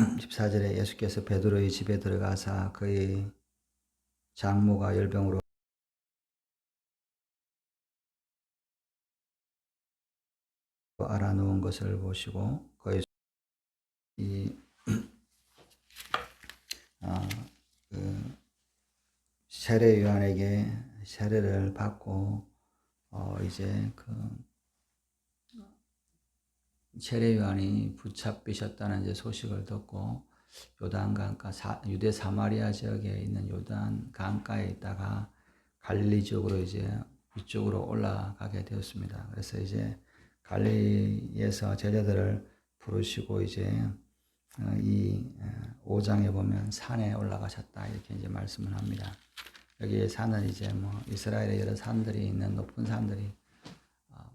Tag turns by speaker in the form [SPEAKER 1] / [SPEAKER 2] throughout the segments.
[SPEAKER 1] 14절에 예수께서 베드로의 집에 들어가사 그의 장모가 열병으로 알아누운 것을 보시고 그의 이 그 세례 요한에게 세례를 받고 이제 그 세례 요한이 붙잡히셨다는 이제 소식을 듣고 요단 강가 유대 사마리아 지역에 있는 요단 강가에 있다가 갈릴리 지역으로 이제 위쪽으로 올라가게 되었습니다. 그래서 이제 갈릴리에서 제자들을 부르시고 이제 이 5장에 보면 산에 올라가셨다 이렇게 이제 말씀을 합니다. 여기에 산은 이제 뭐 이스라엘의 여러 산들이 있는 높은 산들이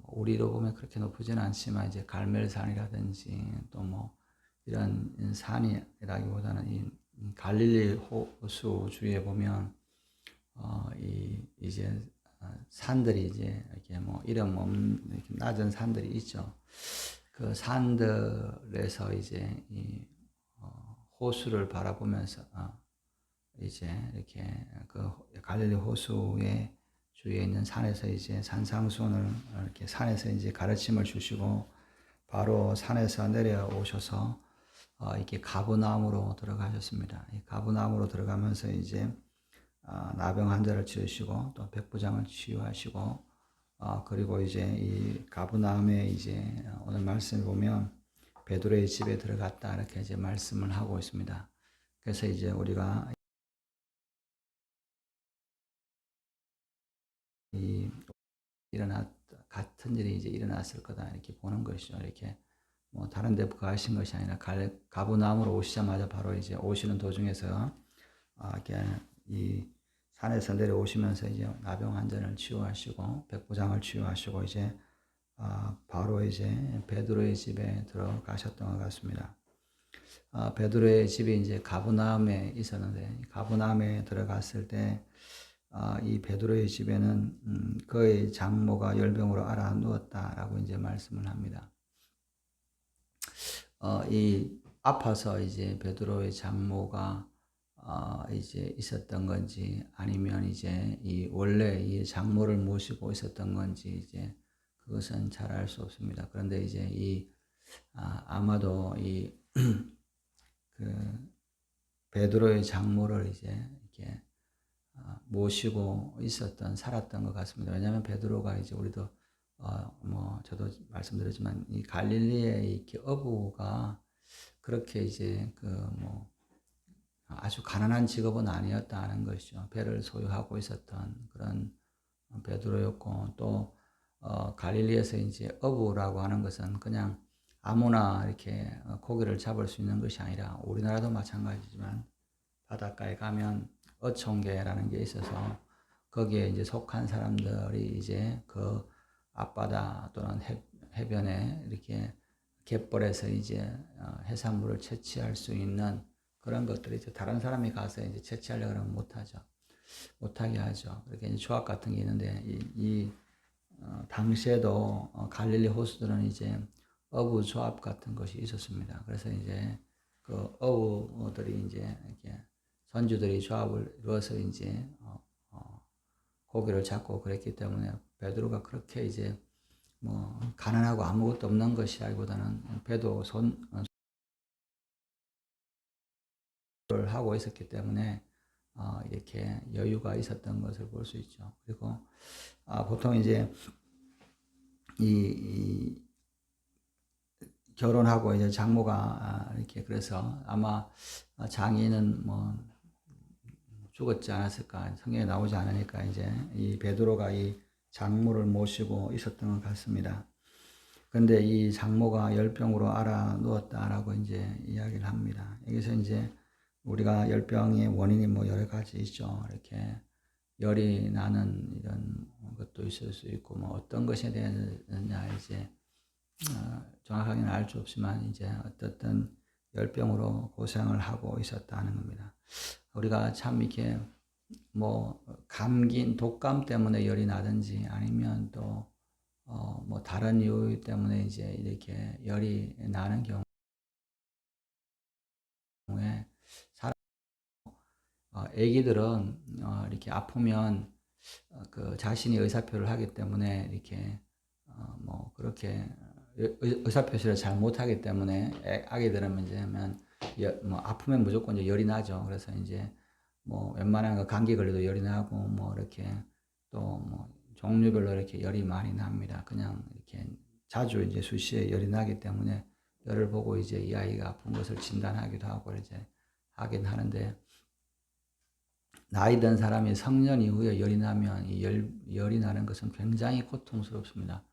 [SPEAKER 1] 우리로 보면 그렇게 높지는 않지만 이제 갈멜산이라든지 또 뭐 이런 산이라기보다는 이 갈릴리 호수 주위에 보면 이제 산들이 이제 이렇게 뭐 이름 없는 이렇게 낮은 산들이 있죠. 그 산들에서 이제 이 호수를 바라보면서 이제 이렇게 그 갈릴리 호수의 주위에 있는 산에서 이제 산상수훈을 이렇게 산에서 이제 가르침을 주시고 바로 산에서 내려오셔서 이렇게 가브나움으로 들어가셨습니다. 이 가브나움으로 들어가면서 이제 나병 환자를 치우시고 또 백부장을 치유하시고 그리고 이제 이 가브나움에 이제 오늘 말씀을 보면 베드로의 집에 들어갔다 이렇게 이제 말씀을 하고 있습니다. 그래서 이제 우리가 이 같은 일이 이제 일어났을 거다 이렇게 보는 것이죠. 이렇게 뭐 다른 데 가신 것이 아니라 가브나움으로 오시자마자 바로 이제 오시는 도중에서 이렇게 이 산에서 내려오시면서 이제 나병 환자를 치유하시고 백부장을 치유하시고 이제 바로 이제 베드로의 집에 들어가셨던 것 같습니다. 베드로의 집이 이제 가브나움에 있었는데 가브나움에 들어갔을 때 이 베드로의 집에는 그의 장모가 열병으로 앓아 누웠다라고 이제 말씀을 합니다. 이 아파서 이제 베드로의 장모가 이제 있었던 건지 아니면 이제 이 원래 이 장모를 모시고 있었던 건지 이제 그것은 잘 알 수 없습니다. 그런데 이제 이 아마도 이 그 베드로의 장모를 이제 이렇게 모시고 살았던 것 같습니다. 왜냐하면 베드로가 이제 우리도 뭐 저도 말씀드렸지만 이 갈릴리의 이렇게 어부가 그렇게 이제 그 뭐 아주 가난한 직업은 아니었다는 것이죠. 배를 소유하고 있었던 그런 베드로였고 또 갈릴리에서 이제 어부라고 하는 것은 그냥 아무나 이렇게 고기를 잡을 수 있는 것이 아니라 우리나라도 마찬가지지만 바닷가에 가면 어촌계라는 게 있어서 거기에 이제 속한 사람들이 이제 그 앞바다 또는 해변에 이렇게 갯벌에서 이제 해산물을 채취할 수 있는 그런 것들이 이제 다른 사람이 가서 이제 채취하려고 하면 못하죠. 못하게 하죠. 그렇게 이제 조합 같은 게 있는데 당시에도 갈릴리 호수들은 이제 어부 조합 같은 것이 있었습니다. 그래서 이제 그 어부들이 이제 이렇게 선주들이 조합을 이루어서 이제 고기를 잡고 그랬기 때문에 베드로가 그렇게 이제 뭐 가난하고 아무것도 없는 것이 아니보다는 배도 손을 하고 있었기 때문에 이렇게 여유가 있었던 것을 볼 수 있죠. 그리고 보통 이제 이 결혼하고 이제 장모가 이렇게 그래서 아마 장인은 뭐 죽었지 않았을까 성경에 나오지 않으니까 이제 이 베드로가 이 장모를 모시고 있었던 것 같습니다. 그런데 이 장모가 열병으로 앓아 누웠다라고 이제 이야기를 합니다. 여기서 이제 우리가 열병의 원인이 뭐 여러 가지 있죠. 이렇게 열이 나는 이런 것도 있을 수 있고 뭐 어떤 것에 대해서냐 이제 정확하게는 알 수 없지만 이제 어떻든 열병으로 고생을 하고 있었다는 겁니다. 우리가 참 이렇게 뭐 독감 때문에 열이 나든지 아니면 또 뭐 다른 이유 때문에 이제 이렇게 열이 나는 경우 애기들은 이렇게 아프면 그 자신이 의사표를 하기 때문에 이렇게 뭐 그렇게 의사표시를 잘 못하기 때문에 아기들은 이제면 뭐 아프면 무조건 이제 열이 나죠. 그래서 이제 뭐 웬만한 거 감기 걸려도 열이 나고 뭐 이렇게 또 뭐 종류별로 이렇게 열이 많이 납니다. 그냥 이렇게 자주 이제 수시에 열이 나기 때문에 열을 보고 이제 이 아이가 아픈 것을 진단하기도 하고 이제 하긴 하는데, 나이 든 사람이 성년 이후에 열이 나면 열이 나는 것은 굉장히 고통스럽습니다.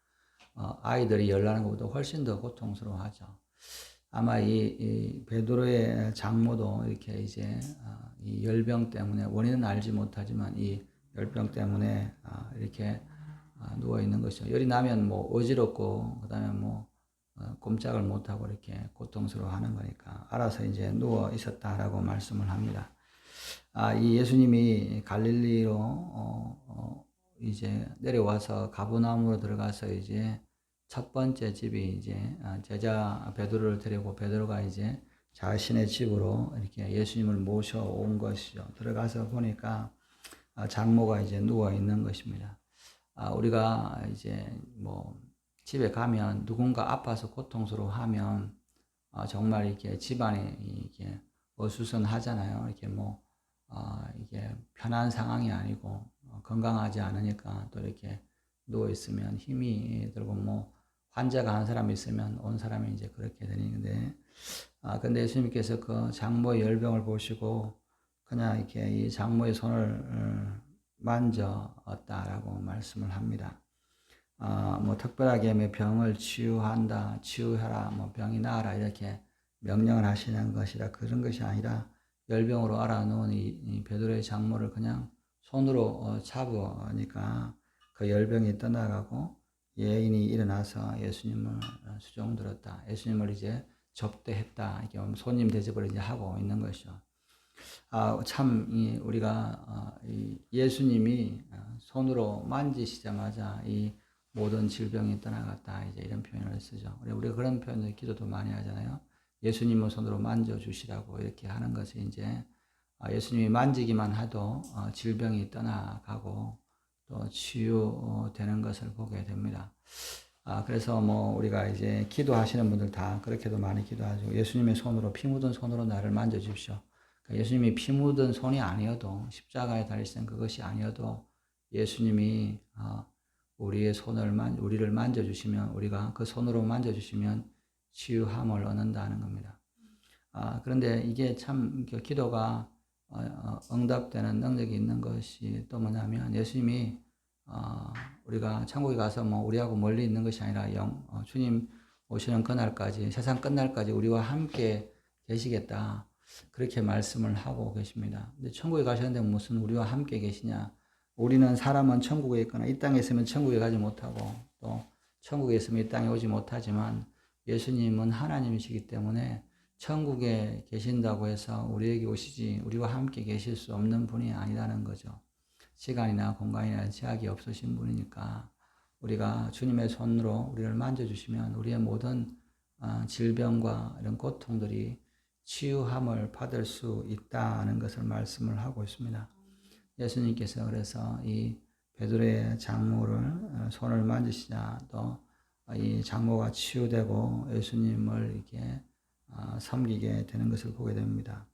[SPEAKER 1] 아이들이 열 나는 것보다 훨씬 더 고통스러워하죠. 아마 이 베드로의 장모도 이렇게 이제 이 열병 때문에, 원인은 알지 못하지만 이 열병 때문에 이렇게 누워 있는 것이죠. 열이 나면 뭐 어지럽고 그다음에 뭐 꼼짝을 못하고 이렇게 고통스러워하는 거니까 알아서 이제 누워 있었다라고 말씀을 합니다. 이 예수님이 갈릴리로 이제 내려와서 가버나움으로 들어가서 이제 첫 번째 집이 이제 제자 베드로를 데리고 베드로가 이제 자신의 집으로 이렇게 예수님을 모셔온 것이죠. 들어가서 보니까 장모가 이제 누워 있는 것입니다. 우리가 이제 뭐 집에 가면 누군가 아파서 고통스러워하면 정말 이렇게 집안이 이렇게 어수선하잖아요. 이렇게 뭐 이게 편한 상황이 아니고 건강하지 않으니까 또 이렇게 누워 있으면 힘이 들고 뭐 환자가 한 사람 있으면 온 사람이 이제 그렇게 되는데, 근데 예수님께서 그 장모의 열병을 보시고 그냥 이렇게 이 장모의 손을 만졌다라고 말씀을 합니다. 뭐 특별하게 뭐 병을 치유한다, 치유하라, 뭐 병이 나아라 이렇게 명령을 하시는 것이라 그런 것이 아니라 열병으로 알아놓은 이 베드로의 장모를 그냥 손으로 잡으니까 그 열병이 떠나가고 예인이 일어나서 예수님을 수종들었다. 예수님을 이제 접대했다. 이렇게 손님 대접을 이제 하고 있는 것이죠. 참 우리가 예수님이 손으로 만지시자마자 이 모든 질병이 떠나갔다. 이제 이런 표현을 쓰죠. 우리가 그런 표현을 기도도 많이 하잖아요. 예수님을 손으로 만져주시라고 이렇게 하는 것이 이제 예수님이 만지기만 해도 질병이 떠나가고 또 치유되는 것을 보게 됩니다. 그래서 뭐 우리가 이제 기도하시는 분들 다 그렇게도 많이 기도하죠. 예수님의 손으로, 피 묻은 손으로 나를 만져주십시오. 그러니까 예수님이 피 묻은 손이 아니어도, 십자가에 달리신 그것이 아니어도 예수님이 우리의 우리를 만져주시면, 우리가 그 손으로 만져주시면 치유함을 얻는다는 겁니다. 그런데 이게 참 기도가 응답되는 능력이 있는 것이 또 뭐냐면, 예수님이 우리가 천국에 가서 뭐 우리하고 멀리 있는 것이 아니라 주님 오시는 그날까지, 세상 끝날까지 우리와 함께 계시겠다, 그렇게 말씀을 하고 계십니다. 근데 천국에 가셨는데 무슨 우리와 함께 계시냐? 우리는 사람은 천국에 있거나 이 땅에 있으면 천국에 가지 못하고 또 천국에 있으면 이 땅에 오지 못하지만, 예수님은 하나님이시기 때문에 천국에 계신다고 해서 우리에게 오시지 우리와 함께 계실 수 없는 분이 아니라는 거죠. 시간이나 공간이나 제약이 없으신 분이니까 우리가 주님의 손으로 우리를 만져주시면 우리의 모든 질병과 이런 고통들이 치유함을 받을 수 있다는 것을 말씀을 하고 있습니다. 예수님께서 그래서 이 베드로의 장모를 손을 만지시자 또 이 장모가 치유되고 예수님을 이렇게 섬기게 되는 것을 보게 됩니다.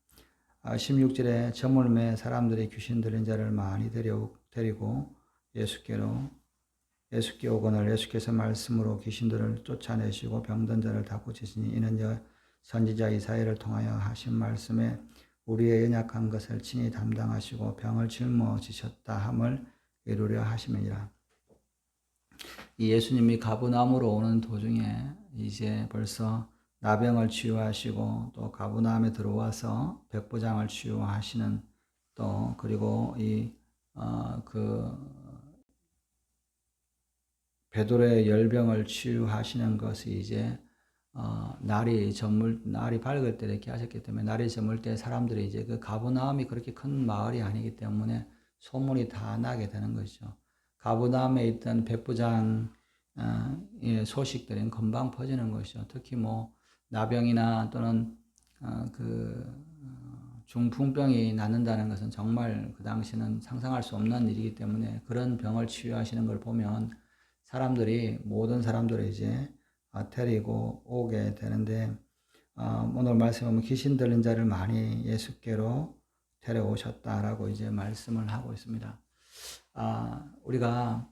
[SPEAKER 1] 16절에 저물매 사람들이 귀신 들린 자를 많이 데리고 예수께 오거늘 예수께서 말씀으로 귀신들을 쫓아내시고 병든 자를 다 고치시니 이는 선지자 이사야를 통하여 하신 말씀에 우리의 연약한 것을 친히 담당하시고 병을 짊어지셨다 함을 이루려 하심이니라. 이 예수님이 가버나움으로 오는 도중에 이제 벌써 나병을 치유하시고 또 가버나움에 들어와서 백부장을 치유하시는, 또 그리고 베드로의 열병을 치유하시는 것이 이제 날이 밝을 때 이렇게 하셨기 때문에, 날이 저물 때 사람들이 이제 그 가버나움이 그렇게 큰 마을이 아니기 때문에 소문이 다 나게 되는 것이죠. 가버나움에 있던 백부장 소식들은 금방 퍼지는 것이죠. 특히 뭐 나병이나 또는 중풍병이 낫는다는 것은 정말 그 당시는 상상할 수 없는 일이기 때문에 그런 병을 치유하시는 걸 보면 사람들이 모든 사람들을 이제 데리고 오게 되는데 오늘 말씀에 보면 귀신 들린 자를 많이 예수께로 데려오셨다라고 이제 말씀을 하고 있습니다. 우리가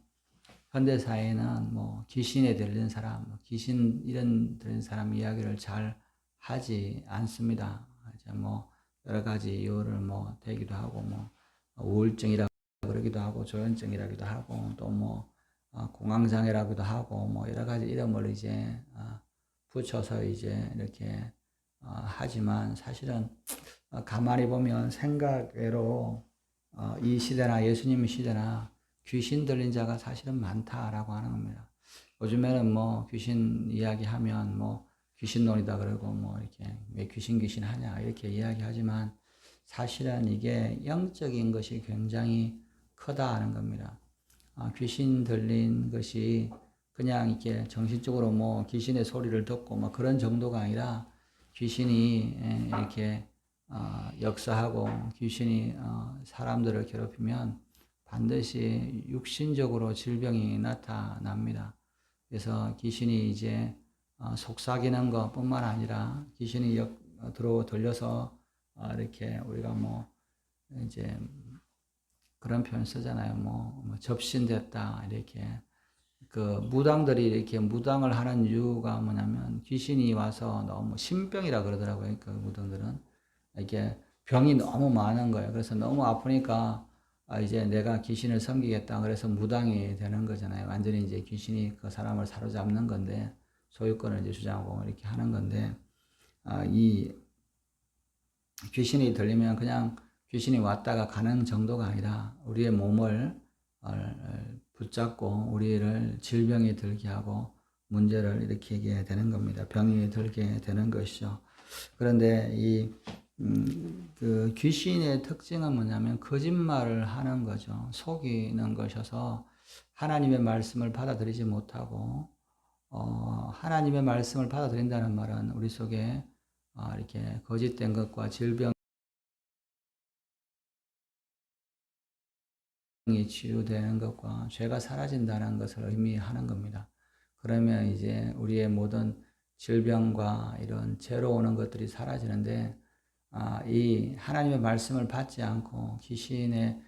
[SPEAKER 1] 현대 사회는 뭐 귀신에 들린 사람, 귀신 이런 들린 사람 이야기를 잘 하지 않습니다. 이제 뭐 여러 가지 이유를 뭐 대기도 하고 뭐 우울증이라고 그러기도 하고 조현증이라기도 하고 또 뭐 공황장애라고도 하고 뭐 여러 가지 이름을 이제 붙여서 이제 이렇게 하지만 사실은 가만히 보면 생각외로 이 시대나 예수님 시대나 귀신 들린 자가 사실은 많다라고 하는 겁니다. 요즘에는 뭐 귀신 이야기하면 뭐 귀신론이다 그러고 뭐 이렇게 왜 귀신 하냐 이렇게 이야기하지만 사실은 이게 영적인 것이 굉장히 크다 하는 겁니다. 귀신 들린 것이 그냥 이렇게 정신적으로 뭐 귀신의 소리를 듣고 뭐 그런 정도가 아니라 귀신이 이렇게 역사하고 귀신이 사람들을 괴롭히면 반드시 육신적으로 질병이 나타납니다. 그래서 귀신이 이제 속삭이는 것뿐만 아니라 귀신이 들려서 이렇게 우리가 뭐 이제 그런 표현 쓰잖아요. 뭐 접신됐다 이렇게 그 무당들이 이렇게 무당을 하는 이유가 뭐냐면 귀신이 와서 너무 신병이라 그러더라고요. 그 무당들은 이게 병이 너무 많은 거예요. 그래서 너무 아프니까 이제 내가 귀신을 섬기겠다. 그래서 무당이 되는 거잖아요. 완전히 이제 귀신이 그 사람을 사로잡는 건데 소유권을 이제 주장하고 이렇게 하는 건데 이 귀신이 들리면 그냥 귀신이 왔다가 가는 정도가 아니라 우리의 몸을 붙잡고 우리를 질병이 들게 하고 문제를 일으키게 되는 겁니다. 병이 들게 되는 것이죠. 그런데 그 귀신의 특징은 뭐냐면 거짓말을 하는 거죠. 속이는 것이어서 하나님의 말씀을 받아들이지 못하고 하나님의 말씀을 받아들인다는 말은 우리 속에 이렇게 거짓된 것과 질병이 치유되는 것과 죄가 사라진다는 것을 의미하는 겁니다. 그러면 이제 우리의 모든 질병과 이런 죄로 오는 것들이 사라지는데 이 하나님의 말씀을 받지 않고 귀신의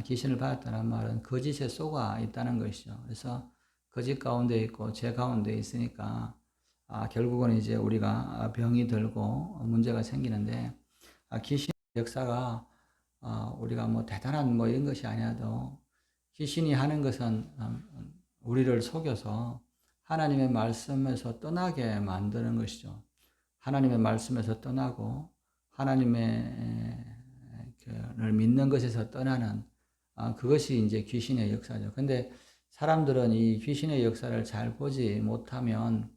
[SPEAKER 1] 귀신을 받았다는 말은 거짓에 속아 있다는 것이죠. 그래서 거짓 가운데 있고 죄 가운데 있으니까 결국은 이제 우리가 병이 들고 문제가 생기는데 귀신의 역사가 우리가 뭐 대단한 뭐 이런 것이 아니어도 귀신이 하는 것은 우리를 속여서 하나님의 말씀에서 떠나게 만드는 것이죠. 하나님의 말씀에서 떠나고 하나님의 를 믿는 것에서 떠나는 그것이 이제 귀신의 역사죠. 근데 사람들은 이 귀신의 역사를 잘 보지 못하면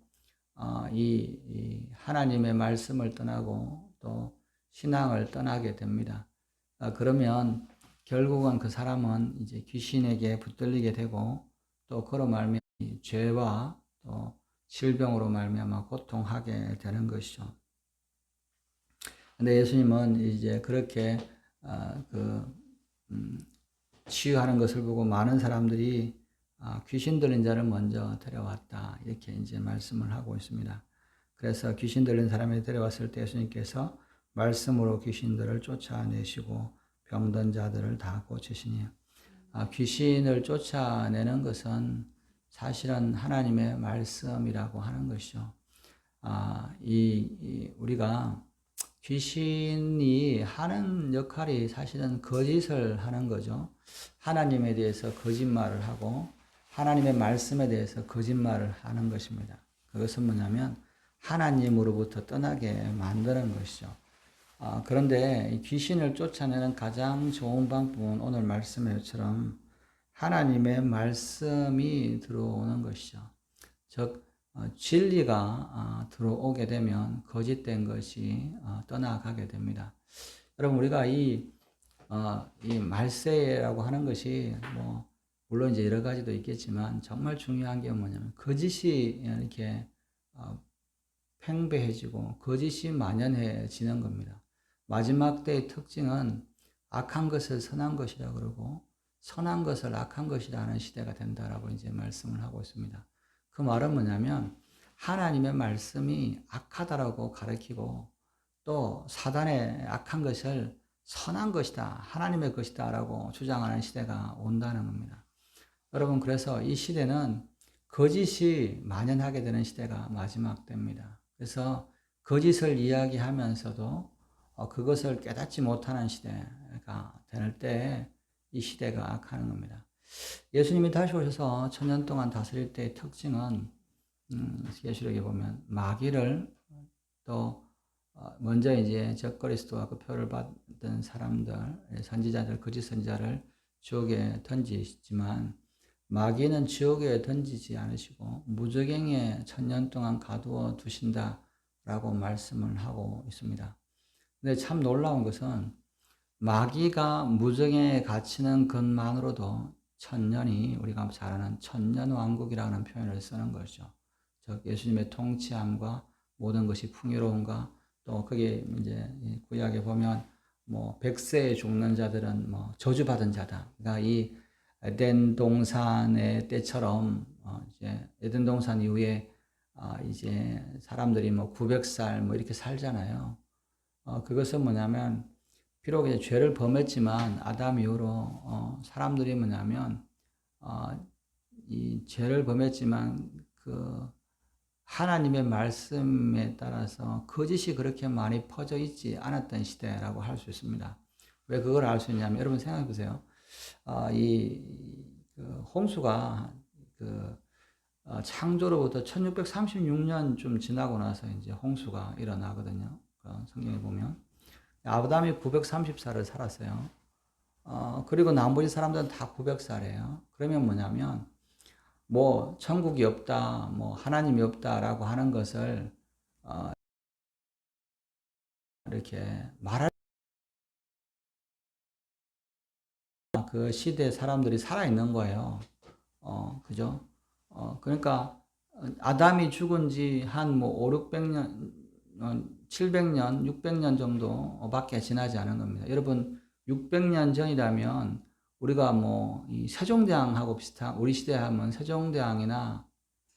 [SPEAKER 1] 이 하나님의 말씀을 떠나고 또 신앙을 떠나게 됩니다. 그러면 결국은 그 사람은 이제 귀신에게 붙들리게 되고 또 그로 말미암아 죄와 또 질병으로 말미암아 고통하게 되는 것이죠. 근데 예수님은 이제 그렇게 치유하는 것을 보고 많은 사람들이 귀신 들린 자를 먼저 데려왔다 이렇게 이제 말씀을 하고 있습니다. 그래서 귀신 들린 사람을 데려왔을 때 예수님께서 말씀으로 귀신들을 쫓아내시고 병든 자들을 다 고치시니 귀신을 쫓아내는 것은 사실은 하나님의 말씀이라고 하는 것이죠. 우리가 귀신이 하는 역할이 사실은 거짓을 하는 거죠. 하나님에 대해서 거짓말을 하고 하나님의 말씀에 대해서 거짓말을 하는 것입니다. 그것은 뭐냐면 하나님으로부터 떠나게 만드는 것이죠. 그런데 귀신을 쫓아내는 가장 좋은 방법은 오늘 말씀처럼 하나님의 말씀이 들어오는 것이죠. 즉 진리가 들어오게 되면 거짓된 것이 떠나가게 됩니다. 여러분 우리가 이 말세라고 하는 것이 뭐 물론 이제 여러 가지도 있겠지만 정말 중요한 게 뭐냐면 거짓이 이렇게 팽배해지고 거짓이 만연해지는 겁니다. 마지막 때의 특징은 악한 것을 선한 것이라 그러고 선한 것을 악한 것이라는 시대가 된다라고 이제 말씀을 하고 있습니다. 그 말은 뭐냐면 하나님의 말씀이 악하다라고 가르치고 또 사단의 악한 것을 선한 것이다, 하나님의 것이다라고 주장하는 시대가 온다는 겁니다. 여러분, 그래서 이 시대는 거짓이 만연하게 되는 시대가 마지막 때입니다. 그래서 거짓을 이야기하면서도 그것을 깨닫지 못하는 시대가 될 때 이 시대가 악하는 겁니다. 예수님이 다시 오셔서 천년 동안 다스릴 때의 특징은 계시록에 보면 마귀를 또 먼저 이제 적그리스도와 그 표를 받은 사람들, 선지자들, 거짓 선지자를 지옥에 던지시지만 마귀는 지옥에 던지지 않으시고 무저갱에 천년 동안 가두어 두신다라고 말씀을 하고 있습니다. 근데 참 놀라운 것은 마귀가 무저갱에 갇히는 것만으로도 천년이 우리가 잘 아는 천년왕국이라는 표현을 쓰는 것이죠. 즉 예수님의 통치함과 모든 것이 풍요로움과 또 거기에 이제 구약에 보면 뭐 100세에 죽는 자들은 뭐 저주받은 자다. 그러니까 이 에덴 동산의 때처럼 이제 에덴 동산 이후에 이제 사람들이 뭐 900살 뭐 이렇게 살잖아요. 그것은 뭐냐면 비록 이제 죄를 범했지만 아담 이후로 사람들이 뭐냐면 이 죄를 범했지만 그 하나님의 말씀에 따라서 거짓이 그렇게 많이 퍼져 있지 않았던 시대라고 할 수 있습니다. 왜 그걸 알 수 있냐면 여러분 생각해 보세요. 그 홍수가 창조로부터 1636년 좀 지나고 나서 이제 홍수가 일어나거든요. 성경에 보면 아담이 930살을 살았어요. 그리고 나머지 사람들은 다 900살이에요. 그러면 뭐냐면 뭐 천국이 없다, 뭐 하나님이 없다라고 하는 것을 이렇게 말할 그 시대 사람들이 살아 있는 거예요. 그죠? 그러니까 아담이 죽은 지 한 뭐 5, 600년, 700년, 600년 정도밖에 지나지 않은 겁니다. 여러분 600년 전이라면 우리가 뭐 이 세종대왕하고 비슷한 우리 시대 하면 세종대왕이나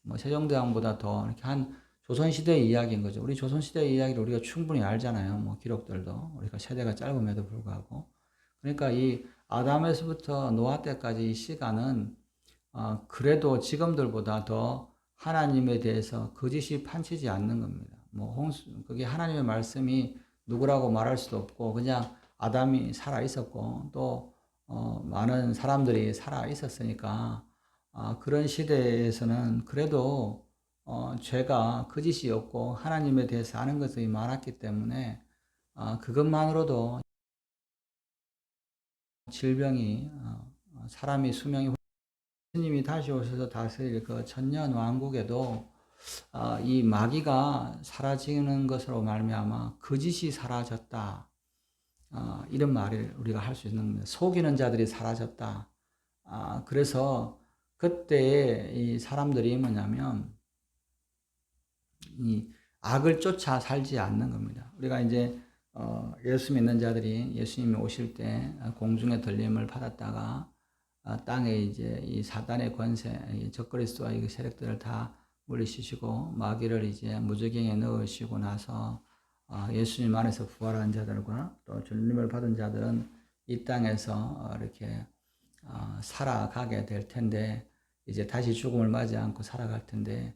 [SPEAKER 1] 뭐 세종대왕보다 더 이렇게 한 조선시대의 이야기인 거죠. 우리 조선시대의 이야기를 우리가 충분히 알잖아요. 뭐 기록들도 우리가 세대가 짧음에도 불구하고. 그러니까 이 아담에서부터 노아 때까지 이 시간은 그래도 지금들보다 더 하나님에 대해서 거짓이 판치지 않는 겁니다. 뭐 그게 하나님의 말씀이 누구라고 말할 수도 없고 그냥 아담이 살아 있었고 또 많은 사람들이 살아 있었으니까 그런 시대에서는 그래도 죄가 거짓이 없고 하나님에 대해서 아는 것이 많았기 때문에 그것만으로도 질병이 사람이 수명이 예수님이 다시 오셔서 다스릴 그 천년 왕국에도 이 마귀가 사라지는 것으로 말미암아 거짓이 사라졌다. 이런 말을 우리가 할 수 있는 겁니다. 속이는 자들이 사라졌다. 그래서 그때 이 사람들이 뭐냐면 이 악을 쫓아 살지 않는 겁니다. 우리가 이제 예수 믿는 자들이 예수님이 오실 때 공중의 들림을 받았다가 땅에 이제 이 사단의 권세, 이 적그리스도와 이 세력들을 다 물리치시고 마귀를 이제 무저갱에 넣으시고 나서 예수님 안에서 부활한 자들과 또 주님을 받은 자들은 이 땅에서 이렇게 살아가게 될 텐데 이제 다시 죽음을 맞이 않고 살아갈 텐데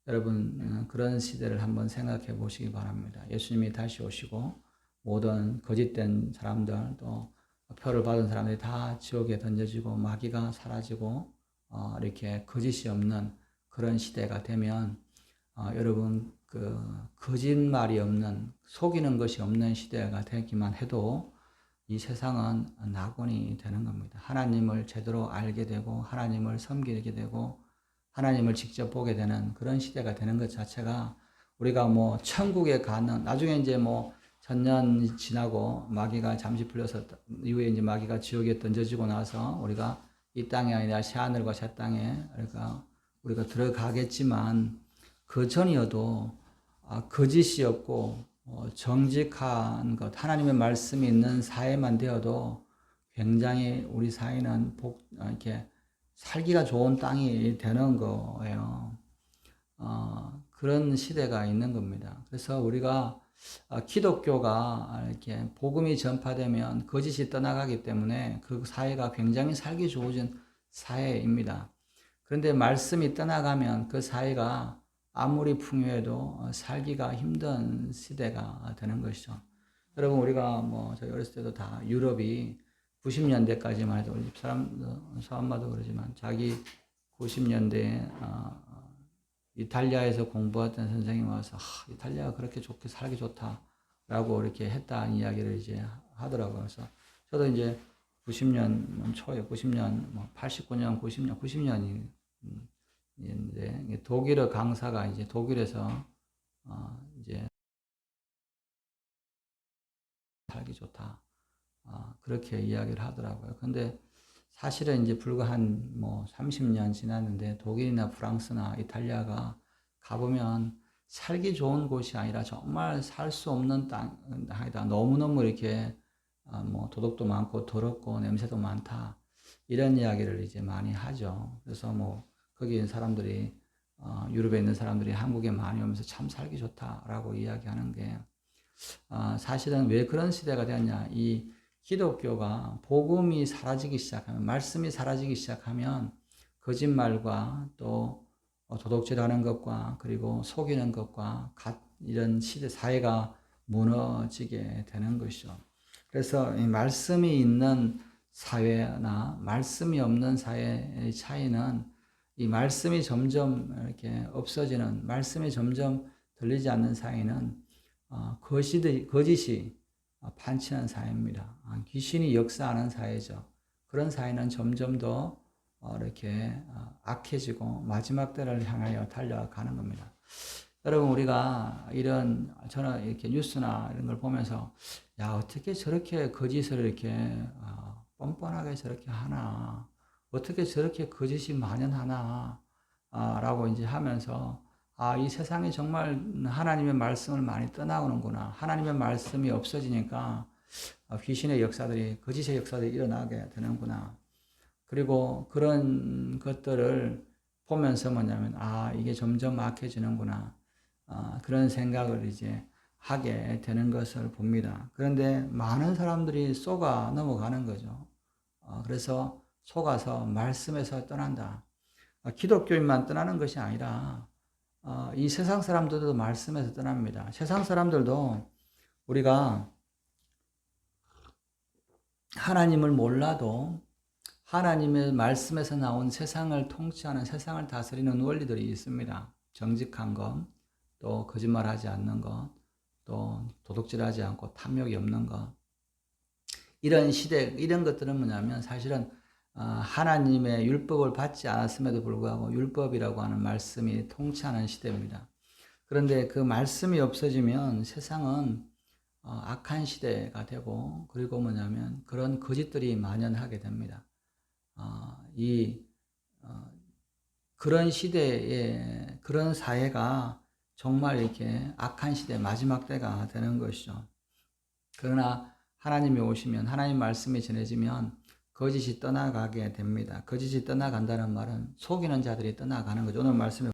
[SPEAKER 1] 여러분 그런 시대를 한번 생각해 보시기 바랍니다. 예수님이 다시 오시고 모든 거짓된 사람들 또 표를 받은 사람들이 다 지옥에 던져지고 마귀가 사라지고 이렇게 거짓이 없는 그런 시대가 되면 여러분 그 거짓말이 없는 속이는 것이 없는 시대가 되기만 해도 이 세상은 낙원이 되는 겁니다. 하나님을 제대로 알게 되고 하나님을 섬기게 되고 하나님을 직접 보게 되는 그런 시대가 되는 것 자체가 우리가 뭐 천국에 가는 나중에 이제 뭐 천년 지나고 마귀가 잠시 풀려서 이후에 이제 마귀가 지옥에 던져지고 나서 우리가 이 땅이 아니라 새하늘과 새 땅에 그러니까 우리가 들어가겠지만 그 전이어도 거짓이 없고 정직한 것, 하나님의 말씀이 있는 사회만 되어도 굉장히 우리 사회는 이렇게 살기가 좋은 땅이 되는 거예요. 그런 시대가 있는 겁니다. 그래서 우리가 기독교가 이렇게 복음이 전파되면 거짓이 떠나가기 때문에 그 사회가 굉장히 살기 좋아진 사회입니다. 그런데 말씀이 떠나가면 그 사회가 아무리 풍요해도 살기가 힘든 시대가 되는 것이죠. 여러분, 우리가 저희 어렸을 때도 다 유럽이 90년대까지만 해도 우리 집 사람마도 그러지만 자기 90년대에 이탈리아에서 공부했던 선생님이 와서 이탈리아가 그렇게 좋게 살기 좋다라고 이렇게 했다는 이야기를 이제 하더라고요. 그래서 저도 이제 90년 초에 90년 89년 90년이 이제 독일어 강사가 이제 독일에서 이제 살기 좋다 그렇게 이야기를 하더라고요. 근데 사실은 이제 불과 한 30년 지났는데 독일이나 프랑스나 이탈리아가 가보면 살기 좋은 곳이 아니라 정말 살 수 없는 땅이다. 너무너무 이렇게 도덕도 많고 더럽고 냄새도 많다. 이런 이야기를 이제 많이 하죠. 그래서 거기 있는 사람들이 유럽에 있는 사람들이 한국에 많이 오면서 참 살기 좋다라고 이야기하는 게 사실은 왜 그런 시대가 되었냐. 이 기독교가 복음이 사라지기 시작하면, 말씀이 사라지기 시작하면 거짓말과 또 도둑질하는 것과 그리고 속이는 것과 이런 시대 사회가 무너지게 되는 것이죠. 그래서 이 말씀이 있는 사회나 말씀이 없는 사회의 차이는 이 말씀이 점점 이렇게 없어지는, 말씀이 점점 들리지 않는 사회는 거짓이 판치는 사회입니다. 귀신이 역사하는 사회죠. 그런 사회는 점점 더 이렇게 악해지고 마지막 때를 향하여 달려가는 겁니다. 여러분, 우리가 저는 이렇게 뉴스나 이런 걸 보면서, 야, 어떻게 저렇게 거짓을 이렇게 뻔뻔하게 저렇게 하나, 어떻게 저렇게 거짓이 만연하나, 라고 이제 하면서, 이 세상이 정말 하나님의 말씀을 많이 떠나오는구나. 하나님의 말씀이 없어지니까 귀신의 역사들이, 거짓의 역사들이 일어나게 되는구나. 그리고 그런 것들을 보면서 뭐냐면, 이게 점점 악해지는구나. 그런 생각을 이제 하게 되는 것을 봅니다. 그런데 많은 사람들이 속아 넘어가는 거죠. 그래서 속아서 말씀에서 떠난다. 기독교인만 떠나는 것이 아니라 이 세상 사람들도 말씀에서 떠납니다. 세상 사람들도 우리가 하나님을 몰라도 하나님의 말씀에서 나온 세상을 통치하는, 세상을 다스리는 원리들이 있습니다. 정직한 것, 또 거짓말하지 않는 것, 또 도둑질하지 않고 탐욕이 없는 것. 이런 시대, 이런 것들은 뭐냐면 사실은 하나님의 율법을 받지 않았음에도 불구하고 율법이라고 하는 말씀이 통치하는 시대입니다. 그런데 그 말씀이 없어지면 세상은 악한 시대가 되고, 그리고 뭐냐면 그런 거짓들이 만연하게 됩니다. 그런 시대에, 그런 사회가 정말 이렇게 악한 시대, 마지막 때가 되는 것이죠. 그러나 하나님이 오시면, 하나님 말씀이 전해지면 거짓이 떠나가게 됩니다. 거짓이 떠나간다는 말은 속이는 자들이 떠나가는 거죠. 오늘 말씀에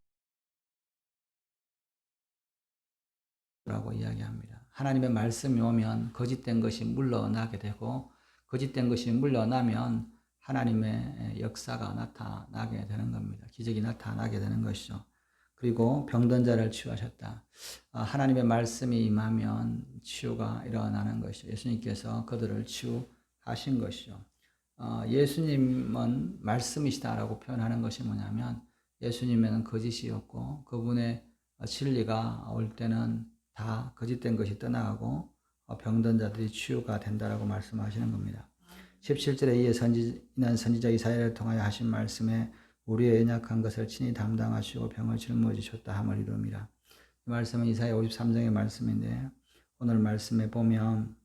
[SPEAKER 1] 라고 이야기합니다. 하나님의 말씀이 오면 거짓된 것이 물러나게 되고, 거짓된 것이 물러나면 하나님의 역사가 나타나게 되는 겁니다. 기적이 나타나게 되는 것이죠. 그리고 병든 자를 치유하셨다. 하나님의 말씀이 임하면 치유가 일어나는 것이죠. 예수님께서 그들을 치유하신 것이죠. 예수님은 말씀이시다라고 표현하는 것이 뭐냐면, 예수님에는 거짓이 없고 그분의 진리가 올 때는 다 거짓된 것이 떠나가고 병든 자들이 치유가 된다라고 말씀하시는 겁니다. 17절에 이에 이는 선지자 이사야를 통하여 하신 말씀에 우리의 연약한 것을 친히 담당하시고 병을 짊어지셨다 함을 이루미라. 이 말씀은 이사야 53장의 말씀인데, 오늘 말씀에 보면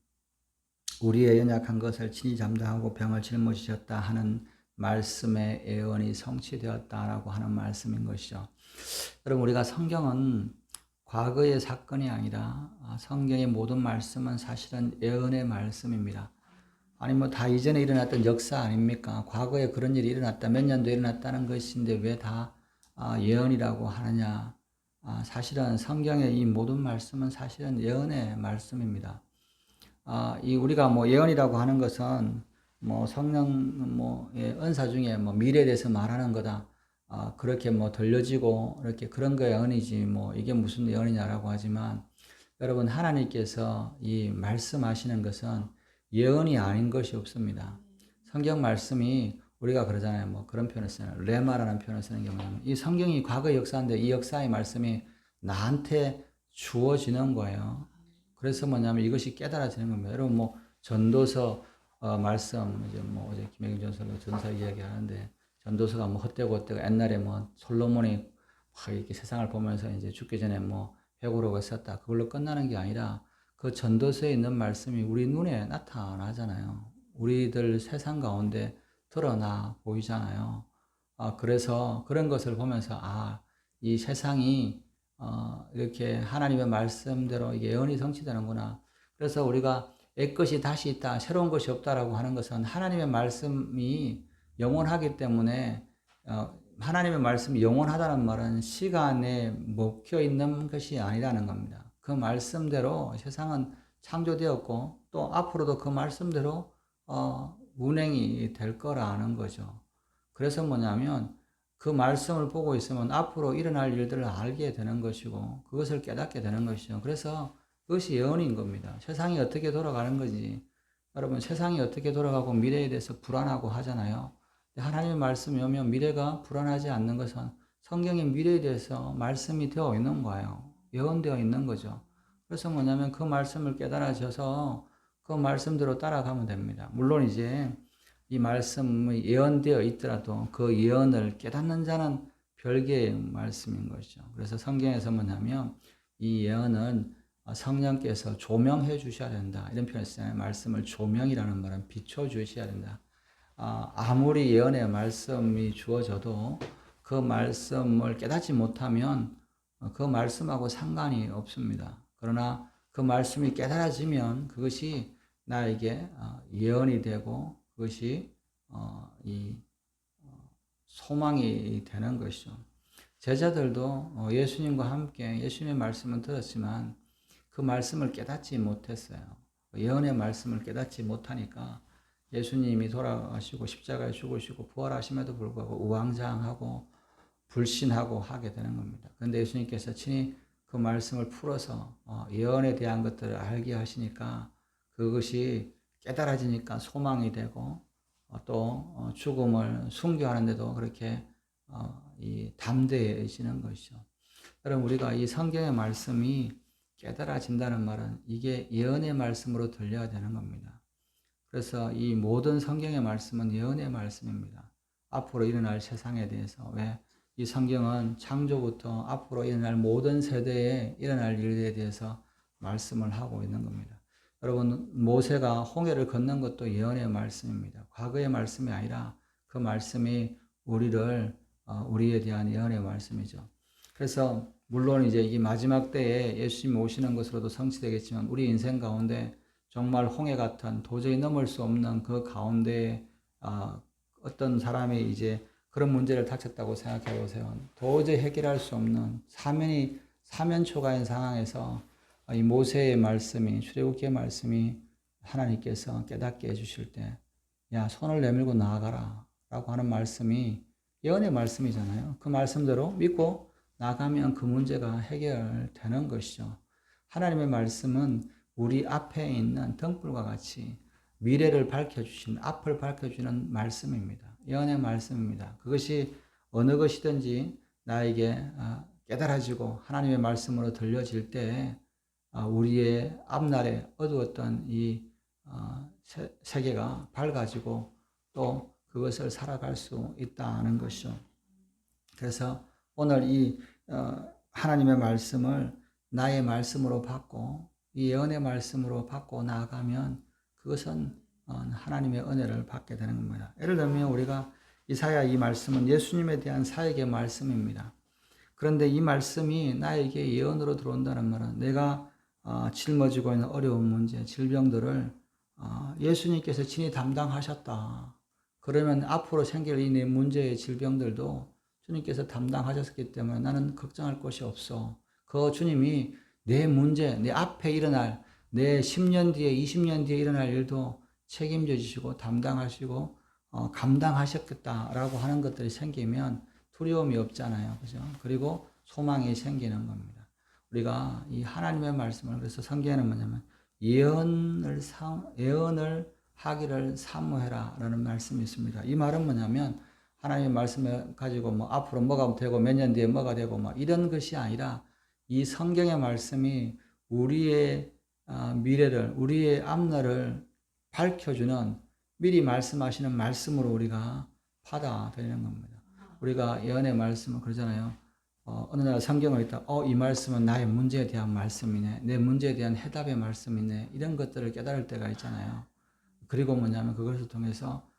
[SPEAKER 1] 우리의 연약한 것을 친히 담당하고 병을 짊어지셨다 하는 말씀의 예언이 성취되었다라고 하는 말씀인 것이죠. 여러분, 우리가 성경은 과거의 사건이 아니라 성경의 모든 말씀은 사실은 예언의 말씀입니다. 아니 뭐 다 이전에 일어났던 역사 아닙니까? 과거에 그런 일이 일어났다, 몇 년도 일어났다는 것인데 왜 다 예언이라고 하느냐? 사실은 성경의 이 모든 말씀은 사실은 예언의 말씀입니다. 이 우리가 뭐 예언이라고 하는 것은 뭐 성령 은사 중에 뭐 미래에 대해서 말하는 거다. 그렇게 뭐 들려지고 이렇게 그런 거 예언이지 뭐 이게 무슨 예언이냐라고 하지만 여러분 하나님께서 이 말씀하시는 것은 예언이 아닌 것이 없습니다. 성경 말씀이 우리가 그러잖아요. 뭐 그런 표현을 쓰는 레마라는 표현을 쓰는 게 뭐냐면 이 성경이 과거 역사인데 이 역사의 말씀이 나한테 주어지는 거예요. 그래서 뭐냐면 이것이 깨달아지는 겁니다. 여러분 뭐 전도서 말씀 이제 뭐 어제 김혜경 전사 이야기하는데 전도서가 뭐 헛되고 옛날에 뭐 솔로몬이 막 이렇게 세상을 보면서 이제 죽기 전에 뭐 회고록을 썼다. 그걸로 끝나는 게 아니라 그 전도서에 있는 말씀이 우리 눈에 나타나잖아요. 우리들 세상 가운데 드러나 보이잖아요. 그래서 그런 것을 보면서 이 세상이 이렇게 하나님의 말씀대로 이게 예언이 성취되는구나. 그래서 우리가 옛것이 다시 있다, 새로운 것이 없다라고 하는 것은 하나님의 말씀이 영원하기 때문에 하나님의 말씀이 영원하다는 말은 시간에 먹혀 있는 것이 아니라는 겁니다. 그 말씀대로 세상은 창조되었고 또 앞으로도 그 말씀대로 운행이 될 거라는 거죠. 그래서 뭐냐면 그 말씀을 보고 있으면 앞으로 일어날 일들을 알게 되는 것이고 그것을 깨닫게 되는 것이죠. 그래서 그것이 예언인 겁니다. 세상이 어떻게 돌아가는 거지. 여러분 세상이 어떻게 돌아가고 미래에 대해서 불안하고 하잖아요. 하나님의 말씀이 오면 미래가 불안하지 않는 것은 성경의 미래에 대해서 말씀이 되어 있는 거예요. 예언되어 있는 거죠. 그래서 뭐냐면 그 말씀을 깨달아져서 그 말씀대로 따라가면 됩니다. 물론 이제 이 말씀이 예언되어 있더라도 그 예언을 깨닫는 자는 별개의 말씀인 것이죠. 그래서 성경에서 뭐냐면 이 예언은 성령께서 조명해 주셔야 된다. 이런 표현을 쓰잖아요. 말씀을 조명이라는 말은 비춰 주셔야 된다. 아무리 예언의 말씀이 주어져도 그 말씀을 깨닫지 못하면 그 말씀하고 상관이 없습니다. 그러나 그 말씀이 깨달아지면 그것이 나에게 예언이 되고 그것이 이 소망이 되는 것이죠. 제자들도 예수님과 함께 예수님의 말씀은 들었지만 그 말씀을 깨닫지 못했어요. 예언의 말씀을 깨닫지 못하니까 예수님이 돌아가시고 십자가에 죽으시고 부활하심에도 불구하고 우왕좌왕하고 불신하고 하게 되는 겁니다. 그런데 예수님께서 친히 그 말씀을 풀어서 예언에 대한 것들을 알게 하시니까 그것이 깨달아지니까 소망이 되고 또 죽음을 순교하는데도 그렇게 담대해지는 것이죠. 여러분 우리가 이 성경의 말씀이 깨달아진다는 말은 이게 예언의 말씀으로 들려야 되는 겁니다. 그래서 이 모든 성경의 말씀은 예언의 말씀입니다. 앞으로 일어날 세상에 대해서 왜 이 성경은 창조부터 앞으로 일어날 모든 세대에 일어날 일에 대해서 말씀을 하고 있는 겁니다. 여러분 모세가 홍해를 건넌 것도 예언의 말씀입니다. 과거의 말씀이 아니라 그 말씀이 우리에 대한 예언의 말씀이죠. 그래서 물론 이제 이 마지막 때에 예수님이 오시는 것으로도 성취되겠지만 우리 인생 가운데 정말 홍해 같은 도저히 넘을 수 없는 그 가운데 어떤 사람이 이제 그런 문제를 닥쳤다고 생각해 보세요. 도저히 해결할 수 없는 사면초가인 상황에서 이 모세의 말씀이 출애굽기의 말씀이 하나님께서 깨닫게 해주실 때, 야 손을 내밀고 나아가라 라고 하는 말씀이 예언의 말씀이잖아요. 그 말씀대로 믿고 나가면 그 문제가 해결되는 것이죠. 하나님의 말씀은 우리 앞에 있는 등불과 같이 미래를 밝혀주신 앞을 밝혀주는 말씀입니다. 예언의 말씀입니다. 그것이 어느 것이든지 나에게 깨달아지고 하나님의 말씀으로 들려질 때 우리의 앞날에 어두웠던 이 세계가 밝아지고 또 그것을 살아갈 수 있다는 것이죠. 그래서 오늘 이 하나님의 말씀을 나의 말씀으로 받고 이 예언의 말씀으로 받고 나아가면 그것은 하나님의 은혜를 받게 되는 겁니다. 예를 들면 우리가 이사야 이 말씀은 예수님에 대한 사역의 말씀입니다. 그런데 이 말씀이 나에게 예언으로 들어온다는 말은 내가 짊어지고 있는 어려운 문제, 질병들을 예수님께서 친히 담당하셨다. 그러면 앞으로 생길 이 내 문제의 질병들도 주님께서 담당하셨기 때문에 나는 걱정할 것이 없어. 그 주님이 내 문제, 내 앞에 일어날, 내 10년 뒤에, 20년 뒤에 일어날 일도 책임져 주시고 담당하시고 감당하셨겠다라고 하는 것들이 생기면 두려움이 없잖아요. 그죠? 그리고 소망이 생기는 겁니다. 우리가 이 하나님의 말씀을, 그래서 성경에는 뭐냐면 예언을 하기를 사모해라 라는 말씀이 있습니다. 이 말은 뭐냐면 하나님의 말씀을 가지고 뭐 앞으로 뭐가 되고 몇 년 뒤에 뭐가 되고 뭐 이런 것이 아니라 이 성경의 말씀이 우리의 미래를, 우리의 앞날을 밝혀주는 미리 말씀하시는 말씀으로 우리가 받아들이는 겁니다. 우리가 예언의 말씀을 그러잖아요. 어느 날 성경을 읽다, 이 말씀은 나의 문제에 대한 말씀이네. 내 문제에 대한 해답의 말씀이네. 이런 것들을 깨달을 때가 있잖아요. 그리고 뭐냐면 그것을 통해서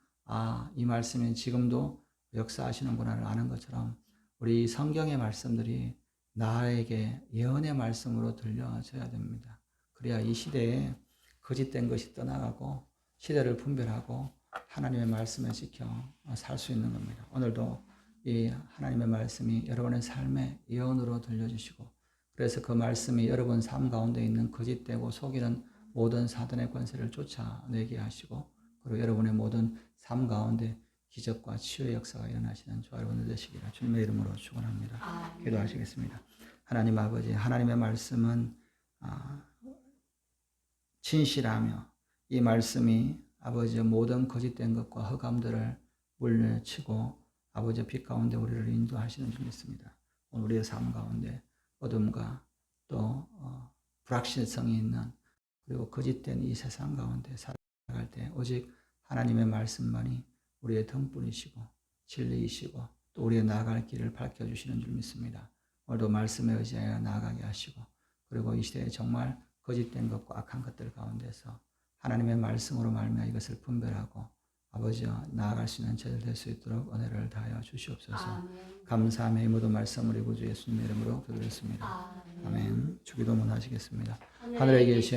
[SPEAKER 1] 이 말씀이 지금도 역사하시는구나를 아는 것처럼 우리 성경의 말씀들이 나에게 예언의 말씀으로 들려져야 됩니다. 그래야 이 시대에 거짓된 것이 떠나가고 시대를 분별하고 하나님의 말씀을 지켜 살 수 있는 겁니다. 오늘도 이 하나님의 말씀이 여러분의 삶에 예언으로 들려주시고 그래서 그 말씀이 여러분 삶 가운데 있는 거짓되고 속이는 모든 사단의 권세를 쫓아내게 하시고 그리고 여러분의 모든 삶 가운데 기적과 치유의 역사가 일어나시는 저와 여러분들 되시기를 주님의 이름으로 축원합니다. 기도하시겠습니다. 하나님 아버지, 하나님의 말씀은 진실하며 이 말씀이 아버지의 모든 거짓된 것과 흑암들을 물리치고 아버지의 빛 가운데 우리를 인도하시는 줄 믿습니다. 오늘 우리의 삶 가운데 어둠과 또 불확실성이 있는 그리고 거짓된 이 세상 가운데 살아갈 때 오직 하나님의 말씀만이 우리의 등불이시고 진리이시고 또 우리의 나아갈 길을 밝혀주시는 줄 믿습니다. 오늘도 말씀에 의지하여 나아가게 하시고 그리고 이 시대에 정말 거짓된 것과 악한 것들 가운데서 하나님의 말씀으로 말미암아 이것을 분별하고 아버지와 나아갈 수 있는 저들 될 수 있도록 은혜를 다하여 주시옵소서. 아멘. 감사하며 이 모든 말씀 우리 구주 예수님의 이름으로 기도드렸습니다. 아멘. 주기도문 하시겠습니다. 하늘에 계신